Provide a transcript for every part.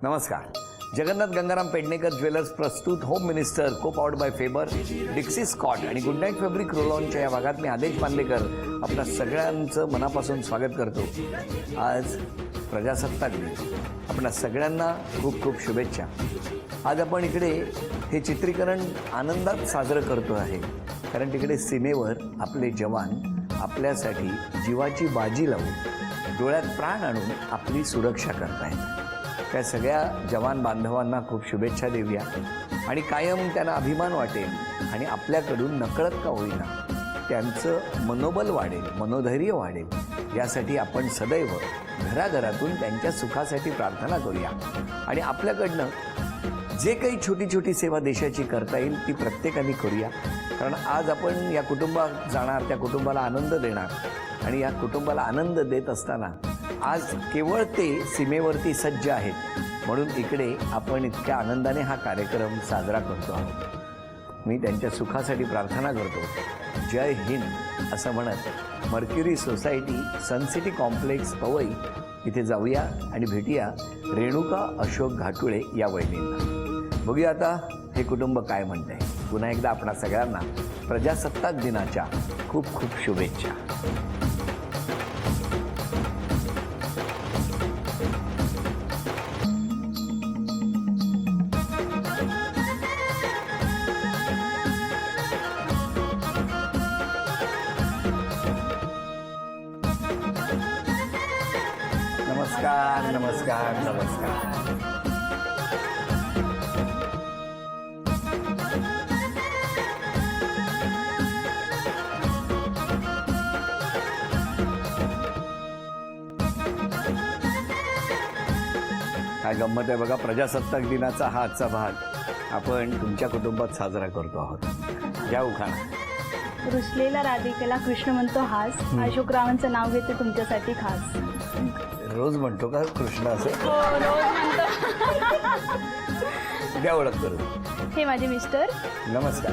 नमस्कार. जगन्नाथ गंगाराम पेडणेकर ज्वेलर्स प्रस्तुत home minister को पावर्ड बाय फेबर, डिक्सी स्कॉट आणि गुड नाईट फॅब्रिक रोलॉनच्या या भागात मी आदेश बांदेकर आपल्या सगळ्यांचं मनापासून स्वागत करतो. आज प्रजासत्ताक दिन, आपल्या सगळ्यांना खूप खूप शुभेच्छा. आज आपण इकडे हे चित्रीकरण आनंदात साजरं करतो आहे, कारण तिकडे सीमेवर आपले जवान आपल्यासाठी जीवाची बाजी लावून डोळ्यात प्राण आणून आपली सुरक्षा करतायत. त्या सगळ्या जवान बांधवांना खूप शुभेच्छा देऊया आणि कायम त्यांना अभिमान वाटेल आणि आपल्याकडून नकळत का होईना त्यांचं मनोबल वाढेल, मनोधैर्य वाढेल, यासाठी आपण सदैव घराघरातून त्यांच्या सुखासाठी प्रार्थना करूया. आणि आपल्याकडनं जे काही छोटी छोटी सेवा देशाची करता येईल ती प्रत्येकाने करूया. कारण आज आपण या कुटुंबात जाणार, त्या कुटुंबाला आनंद देणार आणि या कुटुंबाला आनंद देत असताना आज केवळ ते सीमेवरती सज्ज आहेत, म्हणून इकडे आपण इतक्या आनंदाने हा कार्यक्रम साजरा करतो आहोत. मी त्यांच्या सुखासाठी प्रार्थना करतो. जय हिंद असं म्हणत मर्क्युरी सोसायटी सन सिटी कॉम्प्लेक्स पवई इथे जाऊया आणि भेटूया रेणुका अशोक घाटुळे या वहिनींना. बघूया आता हे कुटुंब काय म्हणतंय. पुन्हा एकदा आपणा सगळ्यांना प्रजासत्ताक दिनाच्या खूप खूप शुभेच्छा. नमस्कार नमस्कार नमस्कार. काय गंमत आहे बघा. प्रजासत्ताक दिनाचा हा आजचा भाग आपण तुमच्या कुटुंबात साजरा करतो आहोत. घ्या उखाणा. रुसलेला राधिकेला कृष्ण म्हणतो हास, अशोकरावांचं नाव घेते तुमच्यासाठी खास. रोज म्हणतो का कृष्ण असं? हो, रोज म्हणतो. द्या ओळख करू. हे माझे मिस्टर. नमस्कार.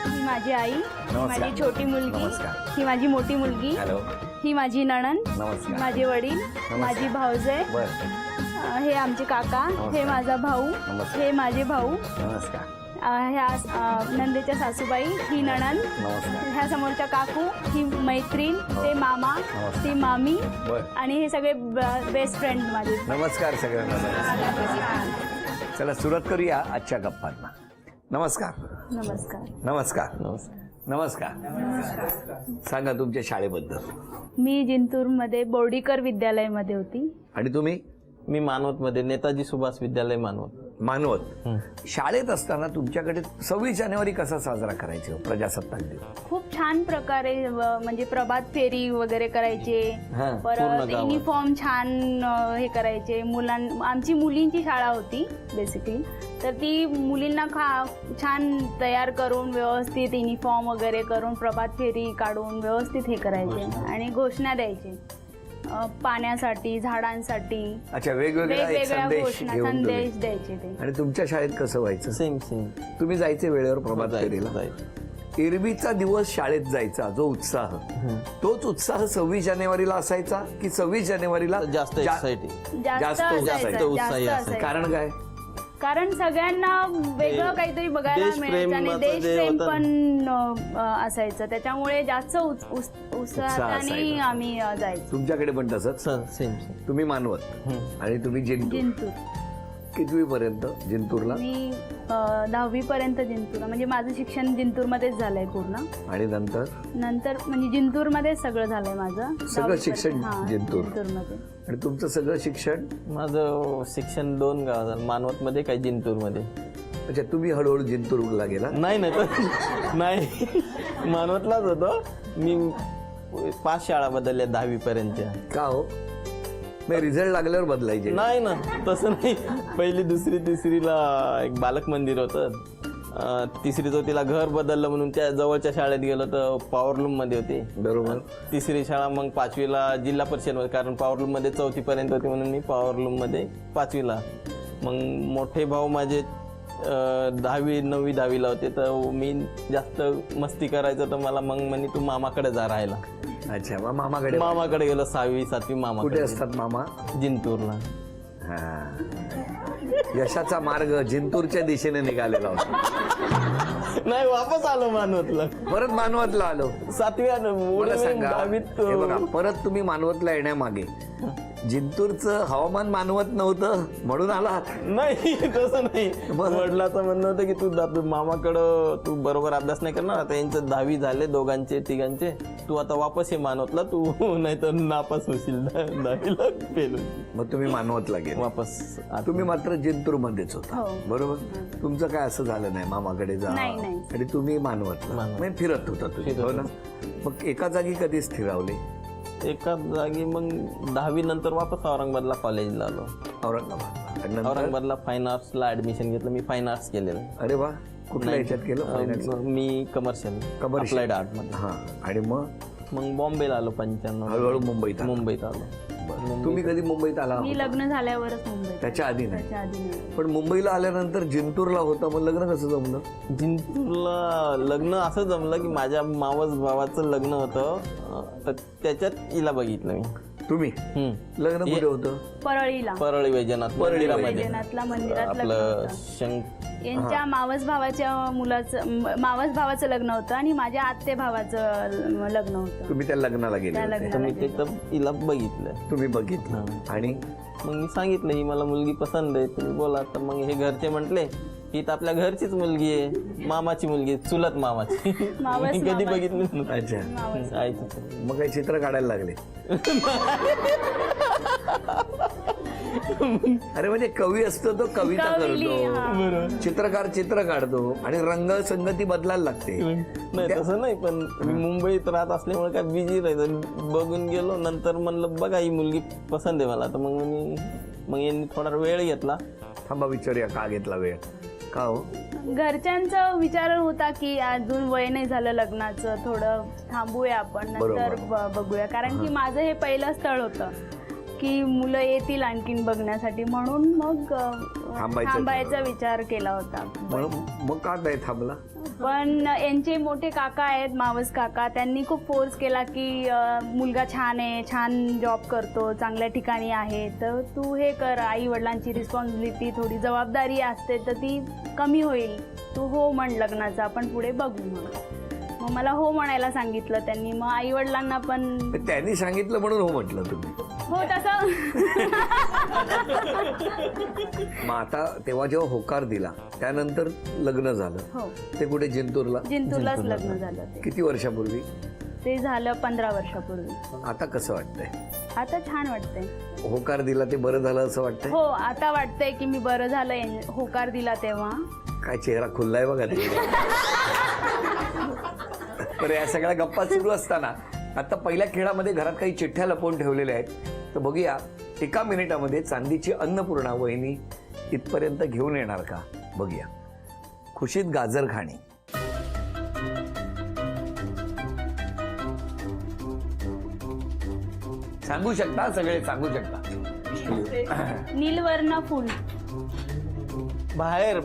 ही माझी आई. नमस्कार. माझी छोटी मुलगी. नमस्कार. ही माझी मोठी मुलगी. हॅलो. ही माझी नणंद. नमस्कार. माझे वडील. माझी भाऊजे. बर. हे आमचे काका. नमस्कार. हे माझा भाऊ. नमस्कार. हे माझे भाऊ. नमस्कार. ह्या नंदेच्या सासूबाई. ही नणंद. नमस्कार. ह्या समोरच्या काकू. ही मैत्रीण. ते मामा. नमस्कार. ती मामी. बर. आणि हे सगळे बेस्ट फ्रेंड माझे. नमस्कार सगळ्यांना. नमस्कार. चला सुरुवात करूया आजच्या गप्पांना. नमस्कार. नमस्कार. नमस्कार. नमस्कार. सांगा तुमच्या शाळेबद्दल. मी जिंतूरमध्ये बोर्डीकर विद्यालयामध्ये होती. आणि तुम्ही? मी मानवतमध्ये नेताजी सुभाष विद्यालय मानवत. मानवत. शाळेत असताना तुमच्याकडे 26 जानेवारी कसा साजरा करायचे प्रजासत्ताक दिन? खूप छान प्रकारे म्हणजे प्रभात फेरी वगैरे करायचे. परत पूर्ण गावात. युनिफॉर्म छान हे करायचे. आमची मुलींची शाळा होती बेसिकली, तर ती मुलींना छान तयार करून व्यवस्थित युनिफॉर्म वगैरे करून प्रभात फेरी काढून व्यवस्थित हे करायचे आणि घोषणा द्यायचे पाण्यासाठी, झाडांसाठी. अच्छा, वेगवेगळ्या घोषणा, संदेश द्यायचे ते. आणि तुमच्या शाळेत कसं व्हायचं? सेम. तुम्ही जायचे वेळेवर प्रभात फेरीला? एरवीचा दिवस शाळेत जायचा जो उत्साह, तोच उत्साह 26 जानेवारीला असायचा की 26 जानेवारीला जास्त एक्साइटिंग, जास्त उत्साही असायचं? कारण काय? कारण सगळ्यांना वेगळं काहीतरी बघायला मिळायचं आणि देशप्रेम पण असायचं, त्याच्यामुळे जास्त उत्साहाने आम्ही जायचो. तुमच्याकडे पण तसंच? सेम. तुम्ही मानवत आणि तुम्ही जिंतूर. कितवी पर्यंत जिंतूरला? मी 10वी पर्यंत जिंतूर, म्हणजे माझं शिक्षण जिंतूरमध्येच झालंय पूर्ण. आणि नंतर म्हणजे जिंतूरमध्ये सगळं झालंय माझं सगळं शिक्षण जिंतूरमध्ये. आणि तुमचं सगळं शिक्षण? माझं शिक्षण 2 गावात झालं, मानवतमध्ये काही जिंतूरमध्ये. अच्छा, तुम्ही हळूहळू जिंतूरला गेला? नाही, मानवतलाच होतो मी. 5 शाळा बदलल्या 10वी पर्यंतच्या. का हो? रिझल्ट लागल्यावर बदलायचे? नाही ना, तसं नाही. पहिली, दुसरी, तिसरीला एक बालक मंदिर होतं. 3री 4थीला घर बदललं म्हणून त्या जवळच्या शाळेत गेलो तर पॉवरलूम मध्ये होती. बरोबर. 3री शाळा मग 5वीला जिल्हा परिषद मध्ये, कारण पॉवरलूम मध्ये 4थी पर्यंत होती म्हणून मी पॉवरलूम मध्ये 5वीला. मग मोठे भाऊ माझे 10वी 9वी 10वीला होते, तर मी जास्त मस्ती करायचं तर मला मग म्हणे तू मामाकडे जा राहायला. अच्छा, मग मामाकडे मामाकडे गेलो 6वी 7वी मामा कुठे असतात मामा? जिंतूरला. हा. यशाचा मार्ग जिंतूरच्या दिशेने निघालेला होता. नाही, वापस आलो मानवतला. परत मानवतला आलो. 7वी मला सांगा, दहावीत हे बघा, परत तुम्ही मानवतला येण्यामागे जिंतूरचं हवामान मानवत नव्हतं म्हणून आलात? नाही, तसं नाही. बरं. वडिलाचं म्हणणं होतं की तू मामाकडं तू बरोबर अभ्यास नाही करणार, आता यांचं 10वी झाले दोघांचे तिघांचे, तू आता वापस ये मानवतला, तू नाहीतर नापास होशील 10वीला फेल होशील. मग तुम्ही मानवतला गेले. वापस तुम्ही मात्र जिंतूर मध्येच होता, हो. बरोबर? तुमचं काय असं झालं नाही मामाकडे जा नाही, नाही. आणि तुम्ही मानवतला म्हणजे फिरत होता तुम्ही, हो ना? मग एका जागी कधी स्थिरावले? एका जागी. मग 10वी नंतर वापस औरंगाबादला कॉलेजला आलो. औरंगाबाद आणि नंतर? औरंगाबादला फाईन आर्ट्सला ऍडमिशन घेतलं. मी फाईन आर्ट्स केलेलं. अरे वा, कुठल्या ह्याच्यात केलं? फायनान्स? मी कमर्शियल अप्लाइड आर्ट मध्ये. हा. आणि मग बॉम्बेला आलो 95. हळूहळू मुंबईत आला. मुंबईत आलो. बरं. तुम्ही कधी मुंबईत आला? मी लग्न झाल्यावरच मुंबईत. त्याच्या आधी नाही? त्याच्या आधी नाही. पण मुंबईला आल्यानंतर जिंतूरला होता, मग लग्न कसं जमलं? जिंतूरला लग्न असं जमलं की माझ्या मावस भावाचं लग्न होतं, तर त्याच्यात हिला बघितलं मी. तुम्ही लग्न कुठे होतं? परळीला. परळी वैजनाथ मंदिरामध्ये. वैजनाथला मंदिरात लग्न आपलं होतं. यांच्या मावस भावाचं लग्न होतं आणि माझ्या आत्ते भावाचं लग्न होतं. तुम्ही त्या लग्नाला गेले त्या होते? तर लग्नाला मी गेले. तिथं हिला बघितलं. तुम्ही बघितलं आणि मग मी सांगितलं ही मला मुलगी पसंत आहे, तुम्ही बोला. तर मग हे घरचे म्हटले ही तर आपल्या घरचीच मुलगी आहे, मामाची मुलगी, चुलत मामाची. मावस मी कधी मामा. बघितली नव्हती. अच्छा, आईचं. मग काही चित्र काढायला लागले? अरे म्हणजे कवी असतो तो कविता कविली, करतो, चित्रकार चित्र काढतो आणि रंग संगती बदलायला लागते. नाही तसं नाही, पण मी मुंबईत राहत असल्यामुळे काय बिझी राहायचं. बघून गेलो, नंतर म्हणलं बघा ही मुलगी पसंत आहे मला. तर मग यांनी थोडा वेळ घेतला. थांबा, विचारूया का घेतला वेळ? का हो? घरच्यांचा विचार होता की अजून वय नाही झालं लग्नाचं, थोडं थांबूया आपण, नंतर बघूया. कारण की माझं हे पहिलं स्थळ होतं की मुलं येतील आणखीन बघण्यासाठी, म्हणून मग थांबायचा विचार केला होता. मग का नाही थांबला? पण यांचे मोठे काका आहेत, मावस काका, त्यांनी खूप फोर्स केला की मुलगा छान आहे, छान जॉब करतो, चांगल्या ठिकाणी आहे, तर तू हे कर. आई वडिलांची रिस्पॉन्सिबिलिटी, थोडी जबाबदारी असते तर ती कमी होईल, तू हो म्हण लग्नाचं, आपण पुढे बघू. मग मला हो म्हणायला सांगितलं त्यांनी. मग आई वडिलांना पण त्यांनी सांगितलं म्हणून हो म्हटलं तुम्ही? हो, तसं. मग आता तेव्हा जेव्हा होकार दिला त्यानंतर लग्न झालं. हो, ते कुठे? जिंतूरलाच लग्न झालं. ते किती वर्षापूर्वी? ते झालं 15 वर्षापूर्वी. आता कसं वाटतंय? आता छान वाटतंय. होकार दिला ते बरं झालं असं वाटतंय? हो, आता वाटतंय की मी बरं झालं होकार दिला तेव्हा. काय चेहरा खुल्लाय बघा ते. तर या सगळ्या गप्पा सुरू असताना आता पहिल्या खेळामध्ये घरात काही चिठ्ठ्या लपवून ठेवलेल्या आहेत, तर बघूया एका मिनिटामध्ये चांदीची अन्नपूर्णा वहिनी इथपर्यंत घेऊन येणार का? बघूया. खुशीत गाजर खाणी. सांगू शकता सगळे, सांगू शकता. नीलवर्ण फुल. बाहेर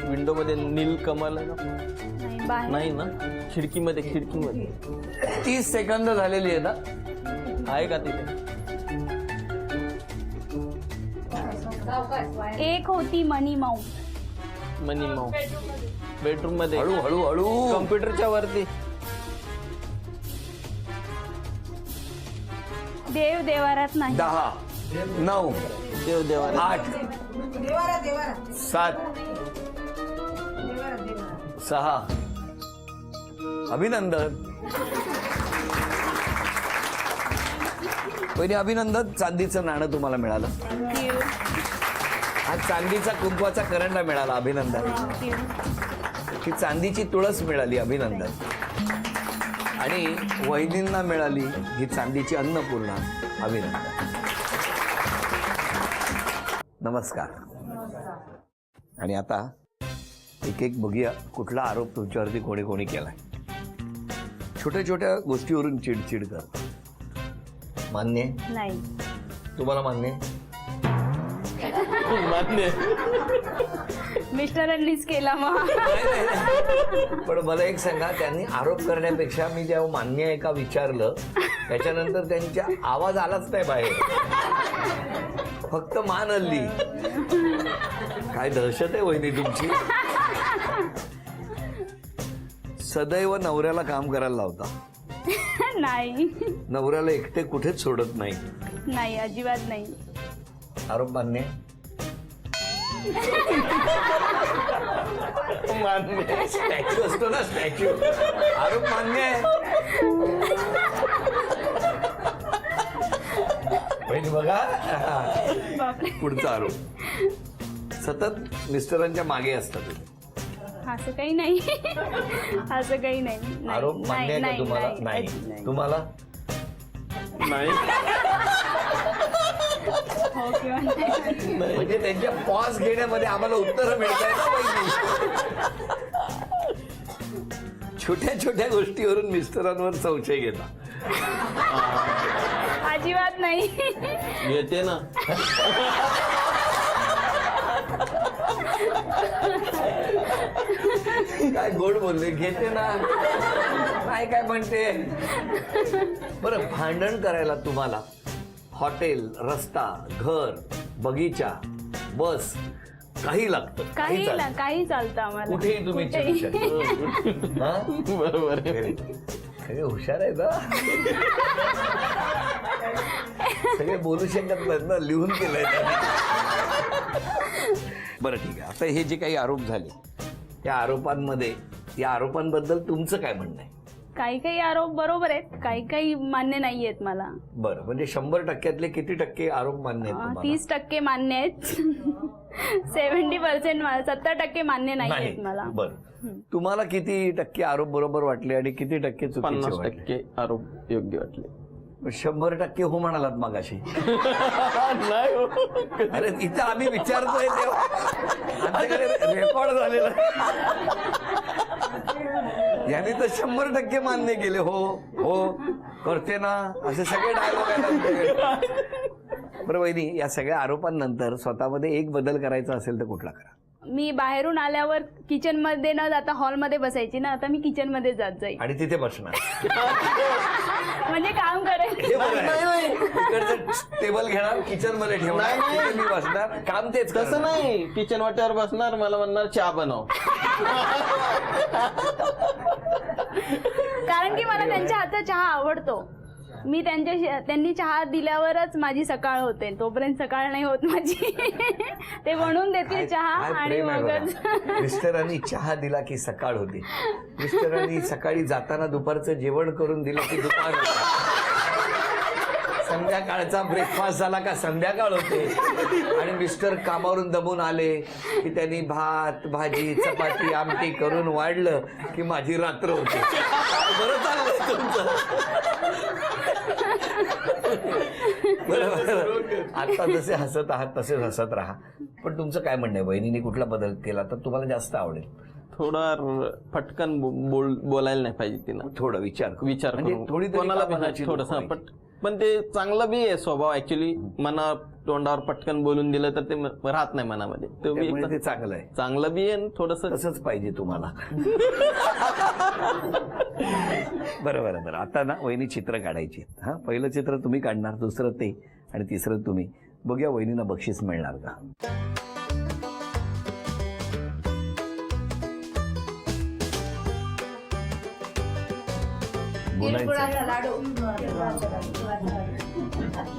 विंडो मध्ये नील कमल आहे ना? नाही, बाहेर. नाही ना, खिडकीमध्ये 30 सेकंद झालेली आहे ना? आहे का तिथे? एक होती मनी माऊ. मनी माऊ बेडरूम मध्ये, हळू हळू हळू. कॉम्प्युटरच्या वरती. देव देवारात नाही. 10, 9, देव देवा 8, 7, 6. अभिनंदन पहिली. अभिनंदन. चांदीचं नाणं तुम्हाला मिळालं. थँक्यू. हा चांदीचा कुंकवाचा करंडा मिळाला. अभिनंदन. थँक्यू. ही चांदीची तुळस मिळाली. अभिनंदन. आणि वहिनींना मिळाली ही चांदीची अन्नपूर्णा. अभिनंदन. नमस्कार. आणि आता एक एक बघूया कुठला आरोप तुमच्यावरती कोणी कोणी केलाय. छोट्या छोट्या गोष्टीवरून चिडचिड करतो. मान्य? नाही. तुम्हाला मान्य? मान्य. मिस्टरांनीच केला मग. पण मला एक सांगा, त्यांनी आरोप करण्यापेक्षा मी जेव्हा मान्य आहे का विचारलं त्याच्यानंतर त्यांच्या आवाज आलाच नाही बाहेर, फक्त मान हलली. काय दहशत आहे वहिनी तुमची. सदैव नवऱ्याला काम करायला लावता, नाही नवऱ्याला एकटे कुठेच सोडत नाही. नाही, अजिबात नाही. आरोप मान्य आहे? मान्य. स्टॅच्यू असतो ना, स्टॅच्यू. आरोप मान्य आहे. बहिणी बघा, बापरे. पुढचा आरोप. सतत मिस्टरांच्या मागे असतात. असं काही नाही. असं काही नाही. आरोप मान्य आहे का तुम्हाला? नाही. तुम्हाला? नाही. हो किंवा नाही. म्हणजे त्यांच्या पॉज घेण्यामध्ये आम्हाला उत्तरं मिळत आहेत ना वहिनी. छोट्या छोट्या गोष्टीवरून मिस्टरांवर संशय घेता. अजिबात नाही. येते ना. काय गोड बोलले, घेते ना. काय म्हणते. बरं, भांडण करायला तुम्हाला हॉटेल, रस्ता, घर, बगिचा, बस काही लागतं? काही चालतं. काही चालतं आम्हाला. कुठेही तुम्ही कुठेही. चिडू शकता. हा? बरोबर आहे. सगळे हुशार आहे ना. सगळे बोलू शकत नाहीत ना, लिहून केलंय त्यांनी. बरं ठीक आहे. आता हे जे काही आरोप झाले त्या आरोपांमध्ये, या आरोपांबद्दल तुमचं काय म्हणणं आहे? काही काही आरोप बरोबर आहेत, काही काही मान्य नाही आहेत मला. बरं, म्हणजे 100% किती टक्के आरोप मान्य आहेत तुम्हाला? 30% मान्य आहेत. 70% 70% मान्य नाही आहेत मला. बरं, तुम्हाला किती टक्के आरोप बरोबर वाटले आणि किती टक्के चुकीचे 50% आरोप योग्य वाटले. 100% हो म्हणालात मगाशी. नाही हो. अरे इथं आम्ही विचारतोय तेव्हा आमच्याकडे रेकॉर्ड झालेला आहे. यांनी तर 100% मान्य केले. हो हो करते ना, असे सगळे डायलॉग आहेत आमच्याकडे. बरं वहिनी, या सगळ्या आरोपांनंतर स्वतःमध्ये एक बदल करायचा असेल तर कुठला करा? मी बाहेरून आल्यावर किचन मध्ये न जाता हॉलमध्ये बसायची ना, आता मी किचन मध्ये जात जाईल. आणि तिथे बसणार. म्हणजे काम करेल. हे बरं आहे. इकडचं टेबल घेणार, किचन मध्ये ठेवणार, नाही. तिथे मी बसणार, काम तेच तसं करणार. नाही. किचन वाट्यावर बसणार, मला म्हणणार चहा बनव. कारण की मला त्यांच्या हातचा चहा आवडतो. मी त्यांनी चहा दिल्यावरच माझी सकाळ होते, तोपर्यंत सकाळ नाही होत माझी. ते बनवून देतील चहा काय आणि प्रेम आहे मगच. बघा. मिस्टरांनी चहा दिला की सकाळ होती. मिस्टरांनी सकाळी जाताना दुपारचं जेवण करून दिलं की दुपार होतं. संध्याकाळचा ब्रेकफास्ट झाला का संध्याकाळ होते. आणि मिस्टर कामावरून दमून आले की त्यांनी भात, भाजी, चपाती, आमटी करून वाढलं की माझी रात्र होते. बरं चाललंय तुमचं. बरोबर. आता जसे हसत आहात तसेच हसत राहा. पण तुमचं काय म्हणणं आहे, वहिनीने कुठला बदल केला तर तुम्हाला जास्त आवडेल? थोडा फटकन बोलायला नाही पाहिजे तिनं. थोडं विचार म्हणजे करून. थोडी तरी कोणाला कामाची थोडस दुखापत. पण ते चांगलं बी आहे स्वभाव. ऍक्च्युली मना तोंडावर पटकन बोलून दिलं तर ते राहत नाही मनामध्ये. ते बी त्यामुळे एक ते चांगलं आहे. चांगलं बी आहे थोडस. तसंच पाहिजे तुम्हाला. बरं. आता ना वहिनी चित्र काढायची. हा, पहिलं चित्र तुम्ही काढणार, दुसरं ते, आणि तिसरं तुम्ही. बघूया वहिनीला बक्षीस मिळणार का?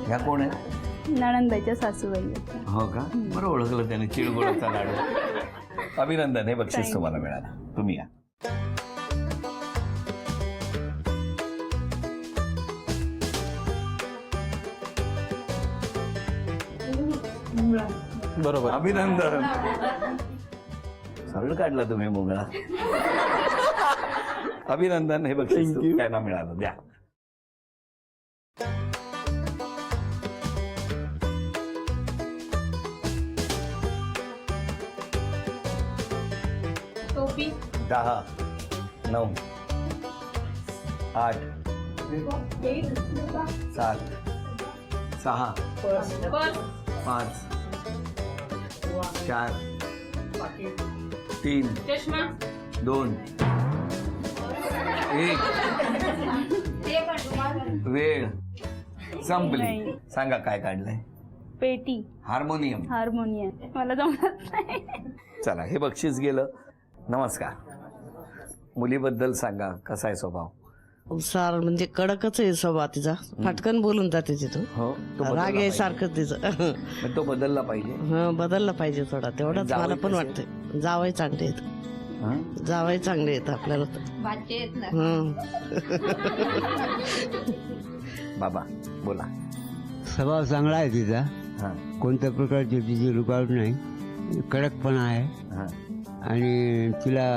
ह्या कोण आहेत? नणंदबाईच्या सासूबाई. हो का? बरं ओळखलं त्याने. चिळगुळाचा लाडू. अभिनंदन, हे बक्षीस तुम्हाला मिळालं. तुम्ही या. बरोबर. अभिनंदन. सरळ काढला तुम्ही मुंगळा. अभिनंदन, हे बक्षीस त्यांना मिळालं. द्या. टोपी. 10, 9, 8, 7, 6, 5, 4 3 2 1 वेळ संपली. नाही. सांगा काय काढलंय? पेटी. हार्मोनियम. मला जमत नाही. चला, हे बक्षीस गेलं. नमस्कार. मुलीबद्दल सांगा, कसा आहे स्वभाव? सार म्हणजे कडकच आहे स्वभाव तिचा, फटकन बोलून जाते तिथून. हो, तो बदलला राग आहे पाहिजे. सारखं तिचं. पण तो बदलला पाहिजे. बदलला पाहिजे थोडा, तेवढाच जावई मला पण कसे? वाटतंय. जावई चांगले आहेत, हं? जावई चांगले आहेत आपल्याला तर. हं. बाबा बोला. स्वभाव चांगला आहे तिचा, हा कोणत्या प्रकारची तिची रुकावट नाही, कडकपणा आहे हा. आणि तिला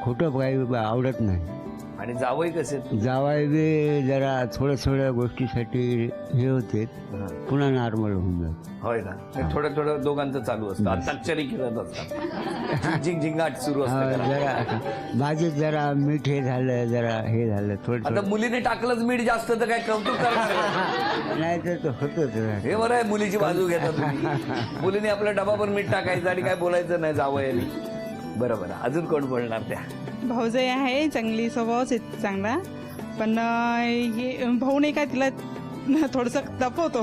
खोटं काही आवडत नाही. आणि जावई कसे? जावाई बी जरा थोड्या गोष्टीसाठी हे होते, हा. पुन्हा नॉर्मल होऊन जात. होय ना. थोडं थोडं दोघांचं चालू असतं, अंताक्षरी खेळत असतात, झिंगाट सुरू असते घरात. जरा भाजीत जरा मीठ हे झालं, जरा हे झालं थोडं आता मुलीने टाकलंच मीठ जास्त तर काय कौतुक करणार का? नाही तर होतच. हे बरं आहे, मुलीची बाजू घेता तुम्ही. मुलीने आपल्या डबावर मीठ टाकायचं आणि काय बोलायचं नाही जावयाने. बरं, अजून कोण बोलणार त्या? भाऊजाई आहे, चांगली स्वभावच आहे चांगला, पण हे भाऊ नाही काय तिला थोडस तपवतो.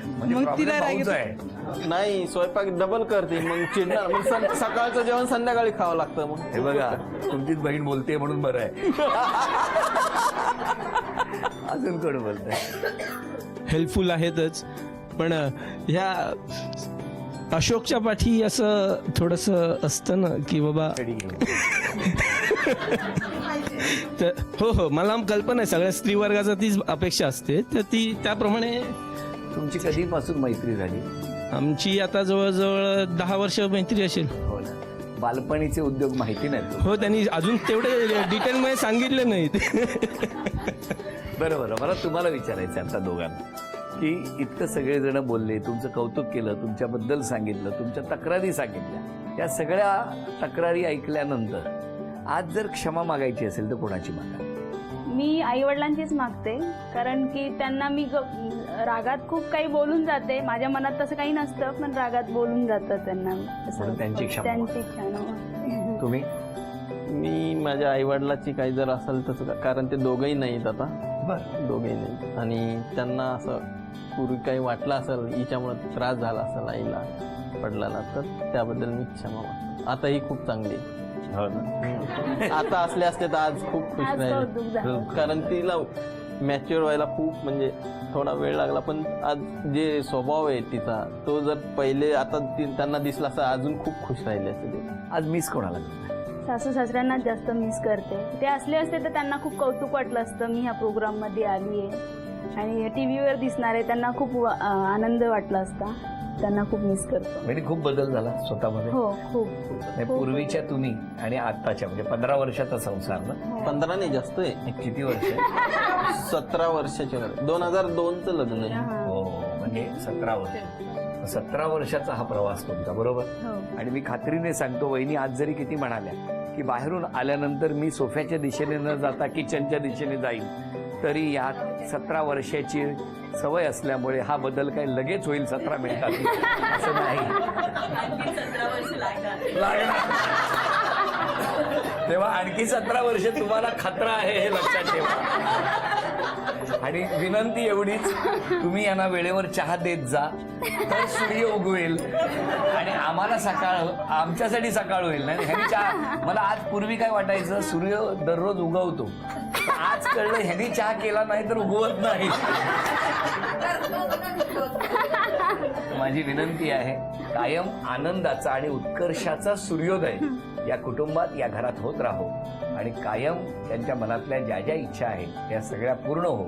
म्हणजे मग problem तिला भाऊच रागीत- आहे. नाही, स्वयंपाक डबल करते, मग चिडणार. मग सकाळचं जेवण संध्याकाळी खावं लागतं. मग हे बघा, तुमचीच बहीण बोलते म्हणून बरं आहे. अजून कोण बोलतंय? हेल्पफुल आहेतच, पण ह्या अशोकच्या पाठी असं थोडंसं असतं ना की बाबा. तर हो, मला कल्पना आहे, सगळ्या स्त्री वर्गाचा तीच अपेक्षा असते, तर ती त्याप्रमाणे. तुमची कधीपासून मैत्री झाली? आमची आता जवळजवळ 10 वर्ष मैत्री असेल. हो ना. बालपणीचे उद्योग माहिती नाहीत. हो, त्यांनी अजून तेवढे डिटेलमध्ये सांगितले नाहीत. बरं, मला तुम्हाला विचारायचं आता दोघांना, की इतकं सगळेजण बोलले, तुमचं कौतुक केलं, तुमच्याबद्दल सांगितलं, तुमच्या तक्रारी सांगितल्या, या सगळ्या तक्रारी ऐकल्यानंतर आज जर क्षमा मागायची असेल तर कोणाची मागा? मी आईवडिलांचीच मागते, कारण की त्यांना मी रागात खूप काही बोलून जाते. माझ्या मनात तसं काही नसतं, पण रागात बोलून जातं त्यांना. म्हणून त्यांची क्षमा. त्यांची क्षमा. तुम्ही? मी माझ्या आईवडिलाची काही जर असेल तसं, कारण ते दोघंही नाहीत आता. बरं. दोघंही नाहीत, आणि त्यांना असं पूर्वी काही वाटलं असेल, हिच्यामुळे त्रास झाला असेल आईला वडिलांना, तर त्याबद्दल मी क्षमा मागतो. आता ही खूप चांगली आहे. हो ना. आता असले असते तर आज खूप खुश आज कौतुक झालं. राहील, कारण तिला मॅच्युअर व्हायला खूप म्हणजे थोडा वेळ लागला, पण आज जे स्वभाव आहे तिचा, तो जर पहिले आता त्यांना दिसला असता, अजून खूप खुश राहिले असते ते. आज मिस कोणाला? सासू सासऱ्यांना जास्त मिस करते. ते असले असते तर त्यांना खूप कौतुक वाटलं असतं, मी ह्या प्रोग्राममध्ये आली आहे आणि टीव्हीवर दिसणार आहे, त्यांना खूप आनंद वाटला असता. त्यांना खूप मिस करतो. म्हणजे खूप बदल झाला स्वतःमध्ये. हो, खूप. म्हणजे पूर्वीच्या तुम्ही आणि आताच्या, म्हणजे 15 वर्षाचा संसार ना? 15 नाही, जास्त आहे. किती वर्ष? 17 वर्षाचे 2002चं लग्न आहे. हो, म्हणजे 17 वर्ष. 17 वर्षाचा हा प्रवास तुमचा, बरोबर? हो. आणि मी खात्रीने सांगतो, वहिनी आज जरी किती म्हणाल्या की बाहेरून आल्यानंतर मी सोफ्याच्या दिशेने न जाता किचनच्या दिशेने जाईल, तरी या 17 वर्षाची सवय असल्यामुळे हा बदल काही लगेच होईल 17 मिनिटात असं नाही. लागणार. तेव्हा आणखी 17 वर्ष तुम्हाला खतरा आहे हे लक्षात ठेवा. आणि विनंती एवढीच, तुम्ही यांना वेळेवर चहा देत जा, तर सूर्य उगवेल आणि आम्हाला सकाळ, आमच्यासाठी सकाळ होईल. नाही ह्यानी चहा, मला आज पूर्वी काय वाटायचं, सूर्य दररोज उगवतो, आज कळलं ह्यानी चहा केला नाही तर उगवत नाही. माझी विनंती आहे, कायम आनंदाचा आणि उत्कर्षाचा सूर्योदय या कुटुंबात, या घरात होत राहो आणि कायम त्यांच्या मनातल्या ज्या ज्या इच्छा आहेत त्या सगळ्या पूर्ण हो,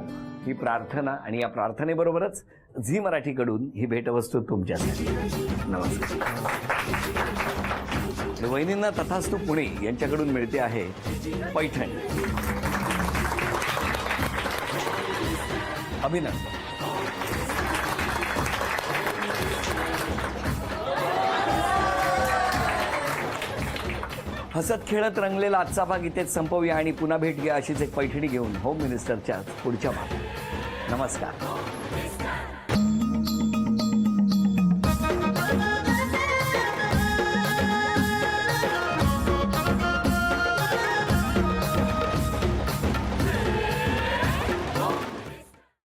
ही प्रार्थना. आणि या प्रार्थनेबरोबरच झी मराठीकडून ही भेटवस्तू तुमच्यासाठी. नमस्कार. वहिनींना तथास्तु पुणे यांच्याकडून मिळते आहे पैठणी. अभिनंदन. हसत खेळत रंगलेला आजचा भाग इथेच संपवूया आणि पुन्हा भेट घ्या अशीच एक पैठणी घेऊन होम मिनिस्टरच्या पुढच्या भागात. नमस्कार.